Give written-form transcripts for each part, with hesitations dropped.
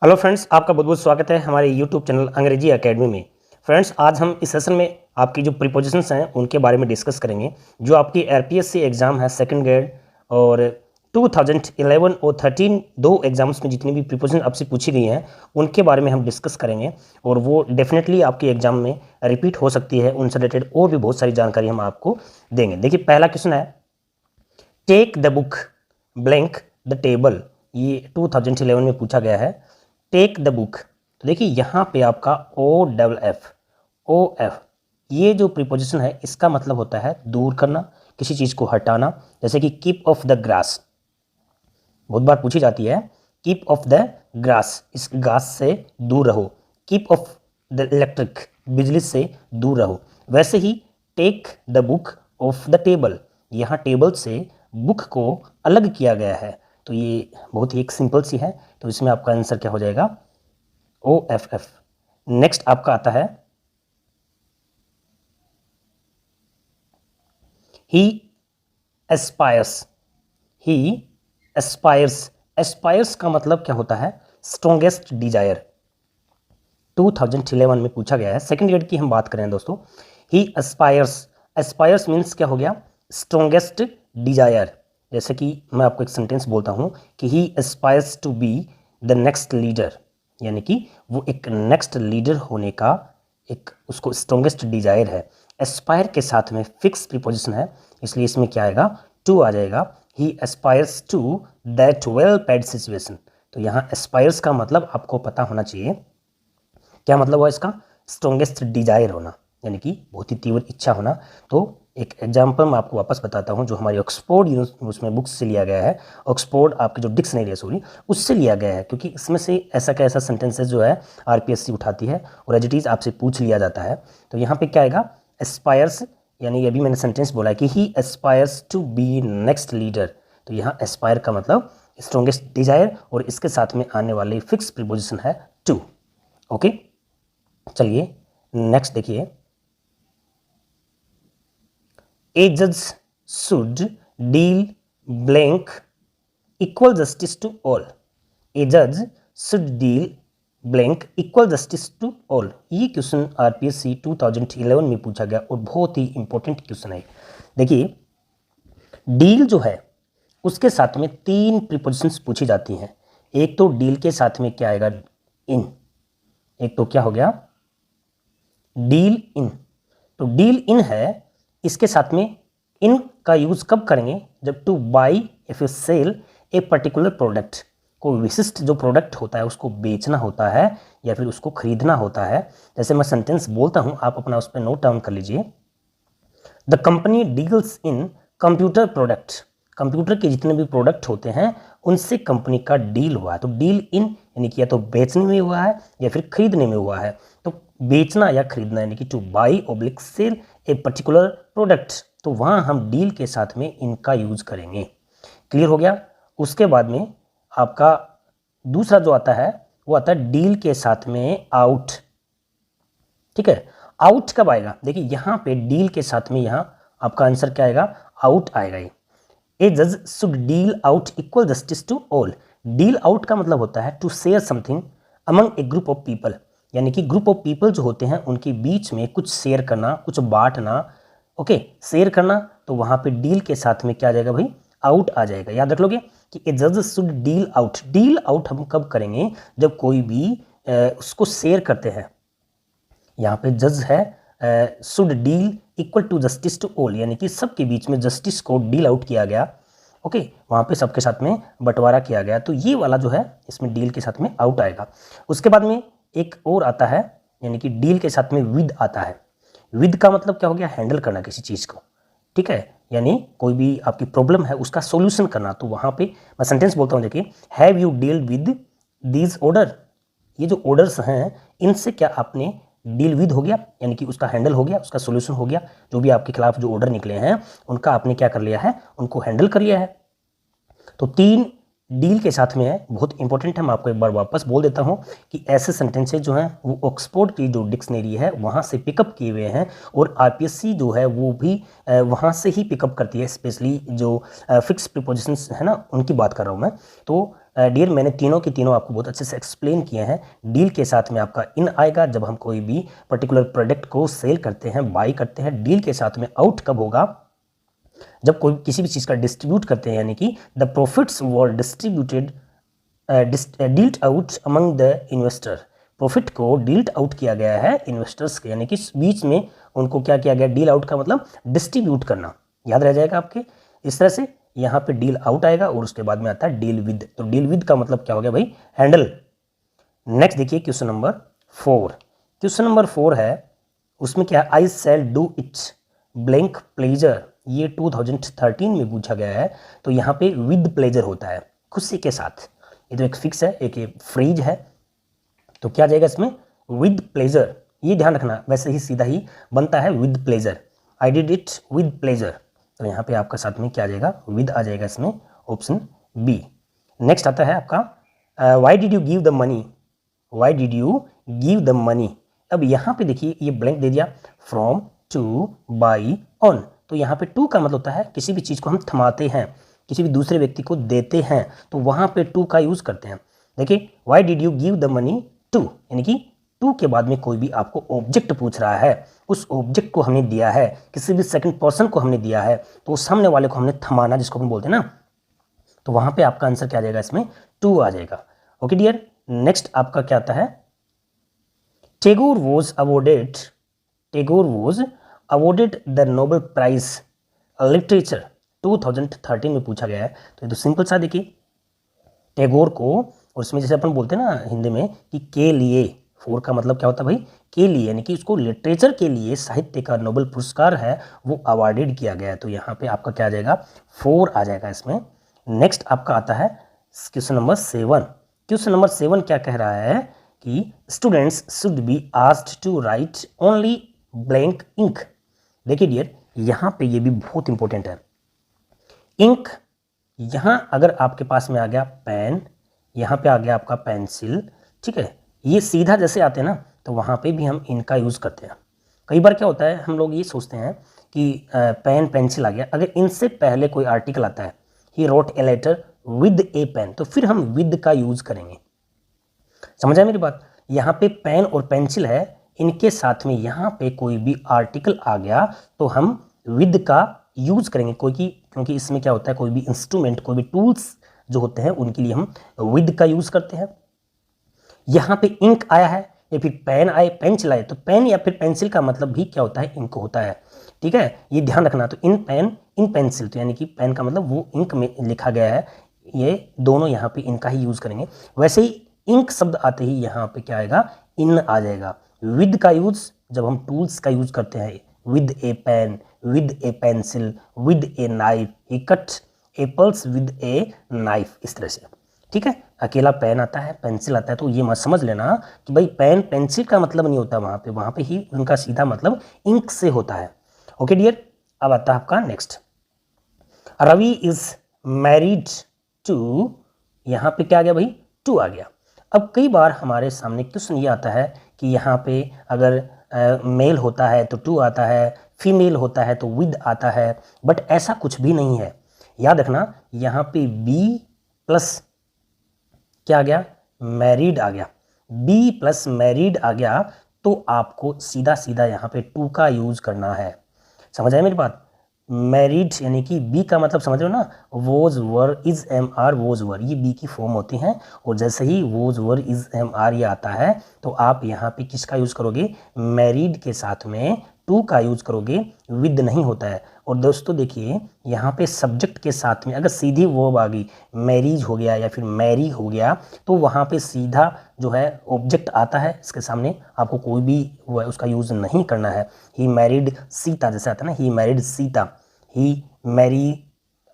Hello friends, आपका बहुत बहुत स्वागत है हमारे यूट्यूब चैनल अंग्रेजी एकेडमी में। फ्रेंड्स, आज हम इस सेशन में आपकी जो प्रीपोजिशंस हैं उनके बारे में डिस्कस करेंगे। जो आपकी आरपीएससी एग्ज़ाम है सेकंड ग्रेड और 2011 और 13 दो एग्जाम्स में जितनी भी प्रीपोजिशन आपसे पूछी गई हैं उनके बारे में हम डिस्कस करेंगे और वो डेफिनेटली आपके एग्जाम में रिपीट हो सकती है। उनसे रिलेटेड और भी बहुत सारी जानकारी हम आपको देंगे। देखिए, पहला क्वेश्चन है, take the book blank the table. ये 2011 में पूछा गया है। टेक द बुक, तो देखिए यहाँ पे आपका ओ एफ ये जो प्रीपोजिशन है इसका मतलब होता है दूर करना, किसी चीज़ को हटाना। जैसे कि कीप ऑफ द ग्रास, बहुत बार पूछी जाती है, कीप ऑफ द ग्रास, इस घास से दूर रहो। कीप ऑफ द इलेक्ट्रिक, बिजली से दूर रहो। वैसे ही take the book off the table, यहाँ टेबल से बुक को अलग किया गया है। तो ये बहुत ही एक सिंपल सी है, तो इसमें आपका आंसर क्या हो जाएगा, OFF। नेक्स्ट आपका आता है, ही एस्पायर्स। ही एस्पायर्स, एस्पायर्स का मतलब क्या होता है, स्ट्रॉन्गेस्ट डिजायर। 2011 में पूछा गया है, सेकेंड ग्रेड की हम बात करें दोस्तों। ही एस्पायर्स, एस्पायर्स मीन्स क्या हो गया, स्ट्रॉन्गेस्ट डिजायर। जैसे कि मैं आपको एक सेंटेंस बोलता हूँ कि he aspires to be the next leader, यानी कि वो एक नेक्स्ट लीडर होने का एक उसको स्ट्रॉन्गेस्ट डिजायर है। एस्पायर के साथ में फिक्स प्रीपोजिशन है, इसलिए इसमें क्या आएगा, टू आ जाएगा। He aspires to that well paid situation. तो यहाँ एस्पायर्स का मतलब आपको पता होना चाहिए, क्या मतलब हुआ इसका, स्ट्रॉन्गेस्ट डिजायर होना, यानी कि बहुत ही तीव्र इच्छा होना। तो एक एग्जाम्पल मैं आपको वापस बताता हूँ, जो हमारी ऑक्सफोर्ड उसमें बुक्स से लिया गया है। ऑक्सफोर्ड आपकी जो डिक्शनरी है सॉरी, उससे लिया गया है, क्योंकि इसमें से ऐसा का ऐसा सेंटेंसेस जो है आरपीएससी उठाती है और एज इट इज़ आपसे पूछ लिया जाता है। तो यहाँ पे क्या आएगा, एस्पायर्स, यानी अभी मैंने सेंटेंस बोला है कि he aspires to be next leader. तो यहाँ एस्पायर का मतलब स्ट्रॉन्गेस्ट डिजायर और इसके साथ में आने वाली फिक्स प्रीपोजिशन है टू। ओके, चलिए नेक्स्ट देखिए, ए जज should deal blank equal justice to all. A जज should deal blank equal justice to all. ये क्वेश्चन आरपीएससी 2011 में पूछा गया और बहुत ही इंपॉर्टेंट क्वेश्चन है। देखिए, डील जो है उसके साथ में तीन प्रीपोजिशंस पूछी जाती हैं। एक तो डील के साथ में क्या आएगा, इन। एक तो क्या हो गया, डील इन। तो डील इन है, इसके साथ में इन का यूज कब करेंगे, जब to buy if you sell a particular product, को विशिष्ट जो प्रोडक्ट होता है उसको बेचना होता है या फिर उसको खरीदना होता है। जैसे मैं सेंटेंस बोलता हूं, आप अपना उस पर नोट डाउन कर लीजिए। The company deals in computer product, computer के जितने भी प्रोडक्ट होते हैं उनसे कंपनी का डील हुआ है। तो डील इन यानी कि या तो बेचने में हुआ है या फिर खरीदने में हुआ है। तो बेचना या खरीदना यानी कि to buy oblique sell a particular product, तो वहाँ हम डील के साथ में इनका यूज करेंगे। क्लियर हो गया। उसके बाद में आपका दूसरा जो आता है वो आता है डील के साथ में आउट। ठीक है, आउट कब आएगा, देखिए यहाँ पे डील के साथ में यहाँ आपका आंसर क्या आएगा, आउट आएगा। ए जज should deal out equal justice to all. Deal out का मतलब होता है to share something among a group of people, यानी कि ग्रुप ऑफ पीपल जो होते हैं उनके बीच में कुछ शेयर करना, कुछ बांटना। ओके, शेयर करना, तो वहां पे डील के साथ में क्या आ जाएगा भाई, आउट आ जाएगा। याद रख लोगे कि ए जज should deal out. Deal out हम कब करेंगे, जब कोई भी उसको शेयर करते हैं। यहाँ पे जज है, should deal equal to justice to all, यानी कि सबके बीच में जस्टिस को डील आउट किया गया। ओके, वहाँ पे सबके साथ में बंटवारा किया गया। तो ये वाला जो है इसमें डील के साथ में आउट आएगा। उसके बाद में एक और आता है, यानी कि डील के साथ में विद आता है। विद का मतलब क्या हो गया, हैंडल करना किसी चीज़ को। ठीक है, यानी कोई भी आपकी प्रॉब्लम है उसका सॉल्यूशन करना। तो वहाँ पे मैं सेंटेंस बोलता हूँ, देखिए, have you deal with these order. ये जो ऑर्डर्स हैं इनसे क्या आपने डील विद हो गया, यानी कि उसका हैंडल हो गया, उसका सॉल्यूशन हो गया। जो भी आपके खिलाफ जो ऑर्डर निकले हैं उनका आपने क्या कर लिया है, उनको हैंडल कर लिया है। तो तीन डील के साथ में है, बहुत इंपॉर्टेंट है। मैं आपको एक बार वापस बोल देता हूं कि ऐसे सेंटेंसेज जो हैं वो ऑक्सफोर्ड की जो डिक्शनरी है वहां से पिकअप किए हुए हैं और आरपीएससी जो है वो भी वहां से ही पिकअप करती है। स्पेशली जो फिक्स प्रीपोजिशंस है ना, उनकी बात कर रहा हूं मैं। तो डियर मैंने तीनों के तीनों आपको बहुत अच्छे से एक्सप्लेन किए हैं। डील के साथ में आपका इन आएगा जब हम कोई भी पर्टिकुलर प्रोडक्ट को सेल करते हैं, बाई करते हैं। डील के साथ में आउट कब होगा? जब कोई किसी भी चीज़ का डिस्ट्रीब्यूट करते हैं, यानी कि the profits were distributed dealt out among the investor. Profit को डील्ड आउट किया गया है इन्वेस्टर्स के, यानी कि बीच में उनको क्या किया गया? डील आउट का मतलब डिस्ट्रीब्यूट करना, याद रह जाएगा आपके। इस तरह से यहाँ पे डील आउट आएगा और उसके बाद में आता है डील विद। तो डील विद का मतलब क्या हो गया भाई? हैंडल। नेक्स्ट देखिए क्वेश्चन नंबर 4। क्वेश्चन नंबर 4 है, उसमें क्या? I shall do it blank pleasure. ये 2013 में पूछा गया है। तो यहाँ पे विद प्लेजर होता है, खुशी के साथ। ये तो एक फिक्स है, एक फ्रीज है, तो क्या जाएगा इसमें? With pleasure. ये ध्यान रखना, वैसे ही सीधा ही बनता है with pleasure. I did it with pleasure. तो यहाँ पे आपका साथ में क्या आ जाएगा? विद आ जाएगा इसमें, ऑप्शन बी। नेक्स्ट आता है आपका Y did you give the money. Y did you give the money. अब यहाँ पे देखिए ये ब्लैंक दे दिया, फ्रॉम, टू, बाई, ऑन। तो यहाँ पे टू का मतलब होता है किसी भी चीज़ को हम थमाते हैं, किसी भी दूसरे व्यक्ति को देते हैं, तो वहाँ पे टू का यूज़ करते हैं। देखिए why did you give the money to, यानी कि टू के बाद में कोई भी आपको ऑब्जेक्ट पूछ रहा है, उस ऑब्जेक्ट को हमने दिया है, किसी भी सेकंड पर्सन को हमने दिया है, तो सामने वाले को हमने थमाना, जिसको हम बोलते हैं ना, तो वहाँ पे आपका आंसर क्या आ जाएगा? इसमें टू आ जाएगा। ओके डियर, नेक्स्ट आपका क्या आता है? Tagore was awarded the Nobel prize literature 2013 में पूछा गया है। तो ये तो सिंपल सा, देखिए टैगोर को, और इसमें जैसे अपन बोलते हैं ना हिंदी में कि के लिए, फोर का मतलब क्या होता है भाई? के लिए, यानी कि उसको लिटरेचर के लिए, साहित्य का नोबेल पुरस्कार है वो अवार्डेड किया गया है। तो यहाँ पे आपका क्या आ जाएगा? 4 आ जाएगा इसमें। नेक्स्ट आपका आता है क्वेश्चन नंबर 7। क्वेश्चन नंबर 7 क्या कह रहा है कि students should be asked to write only blank ink. देखिए डियर, यहाँ पे ये भी बहुत इंपॉर्टेंट है। इंक, यहाँ अगर आपके पास में आ गया पेन, यहाँ पे आ गया आपका पेंसिल, ठीक है, ये सीधा जैसे आते हैं ना, तो वहाँ पे भी हम इनका यूज़ करते हैं। कई बार क्या होता है, हम लोग ये सोचते हैं कि पेन पेंसिल आ गया, अगर इनसे पहले कोई आर्टिकल आता है, he wrote a letter with a pen, तो फिर हम विद का यूज़ करेंगे। समझ आए मेरी बात? यहाँ पे पेन और पेंसिल है, इनके साथ में यहाँ पे कोई भी आर्टिकल आ गया तो हम विद का यूज़ करेंगे, क्योंकि इसमें क्या होता है, कोई भी इंस्ट्रूमेंट, कोई भी टूल्स जो होते हैं उनके लिए हम विद का यूज़ करते हैं। यहाँ पे इंक आया है या फिर पेन आए, पेंसिल आए, तो पेन या फिर पेंसिल का मतलब भी क्या होता है? इंक होता है। ठीक है, ये ध्यान रखना। तो इन पेन, इन पेंसिल, तो यानी कि पेन का मतलब वो इंक में लिखा गया है, ये दोनों यहाँ पे इनका ही यूज़ करेंगे। वैसे ही इंक शब्द आते ही यहाँ पे क्या आएगा? इन आ जाएगा। विद का यूज़ जब हम टूल्स का यूज़ करते हैं, with a pen, with a pencil, with a knife, he cut apples with a knife, इस तरह से। ठीक है, अकेला पेन आता है, पेंसिल आता है, तो ये मत समझ लेना कि भाई पेन पेंसिल का मतलब नहीं होता वहाँ पे ही उनका सीधा मतलब इंक से होता है। ओके डियर, अब आता है आपका next. Ravi is married to, यहाँ पे क्या आ गया भाई? टू आ गया। अब कई बार हमारे सामने क्वेश्चन ये आता है कि यहाँ पे अगर मेल होता है तो टू आता है, फीमेल होता है तो विद आता है, बट ऐसा कुछ भी नहीं है। याद रखना, यहाँ पे बी प्लस क्या आ गया? मैरिड आ गया। बी प्लस मैरिड आ गया तो आपको सीधा सीधा यहाँ पे टू का यूज़ करना है। समझ आए मेरी बात? मैरिड यानी कि बी का मतलब समझ रहे हो ना, was were is am are, was were, ये बी की फॉर्म होती हैं। और जैसे ही was were is am are ये आता है तो आप यहाँ पे किसका यूज़ करोगे? मैरिड के साथ में टू का यूज़ करोगे, विद नहीं होता है। और दोस्तों देखिए, यहाँ पे सब्जेक्ट के साथ में अगर सीधी वर्ब आ गई, मैरिज हो गया या फिर मैरी हो गया, तो वहाँ पे सीधा जो है ऑब्जेक्ट आता है इसके सामने, आपको कोई भी उसका यूज़ नहीं करना है। ही मैरिड सीता जैसे आता है ना, he married Sita, he Mary,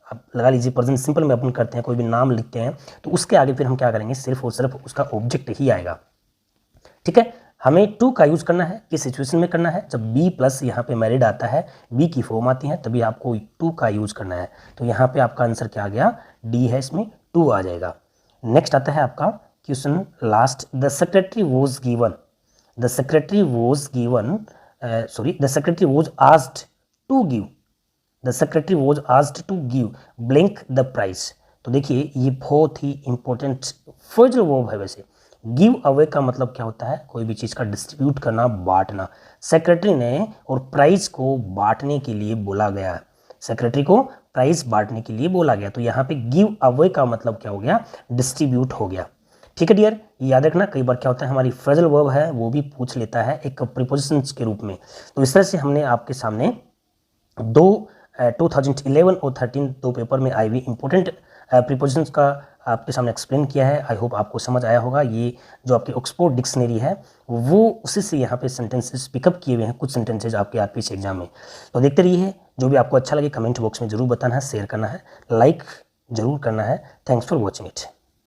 आप लगा लीजिए प्रेजेंट सिंपल में अपन करते हैं, कोई भी नाम लिखते हैं तो उसके आगे फिर हम क्या करेंगे? सिर्फ और सिर्फ उसका ऑब्जेक्ट ही आएगा। ठीक है, हमें टू का यूज़ करना है, किस सिचुएशन में करना है? जब बी प्लस यहाँ पे मैरिड आता है, बी की फॉर्म आती है, तभी आपको टू का यूज़ करना है। तो यहाँ पे आपका आंसर क्या आ गया? डी है, इसमें टू आ जाएगा। नेक्स्ट आता है आपका question last. The secretary was given, the secretary was given, the secretary was asked to give, the secretary was asked to give blank the prize. तो देखिए ये बहुत ही इंपॉर्टेंट फ्रेजल वर्ब है। वैसे गिव अवे का मतलब क्या होता है, कोई भी चीज़ का डिस्ट्रीब्यूट करना, बांटना। सेक्रेटरी ने और प्राइज को बांटने के लिए बोला गया, सेक्रेटरी को प्राइज बांटने के लिए बोला गया। तो यहाँ पे गिव अवे का मतलब क्या हो गया, डिस्ट्रीब्यूट हो गया। ठीक है डियर, याद रखना कई बार क्या होता है हमारी फ्रेजल वर्ब है वो भी पूछ लेता है एक प्रीपोजिशंस के रूप में। तो इस तरह से हमने आपके सामने 2011 और 13 दो पेपर में आई हुई इंपॉर्टेंट प्रीपोजिशंस का आपके सामने एक्सप्लेन किया है। आई होप आपको समझ आया होगा। ये जो आपकी ऑक्सफोर्ड डिक्शनरी है वो उसी से यहाँ पे सेंटेंसेस पिकअप किए हुए हैं, कुछ सेंटेंसेज आपके आरपीएससी एग्जाम में। तो देखते रहिए, जो भी आपको अच्छा लगे कमेंट बॉक्स में जरूर बताना है, शेयर करना है, लाइक जरूर करना है। Thanks for watching it.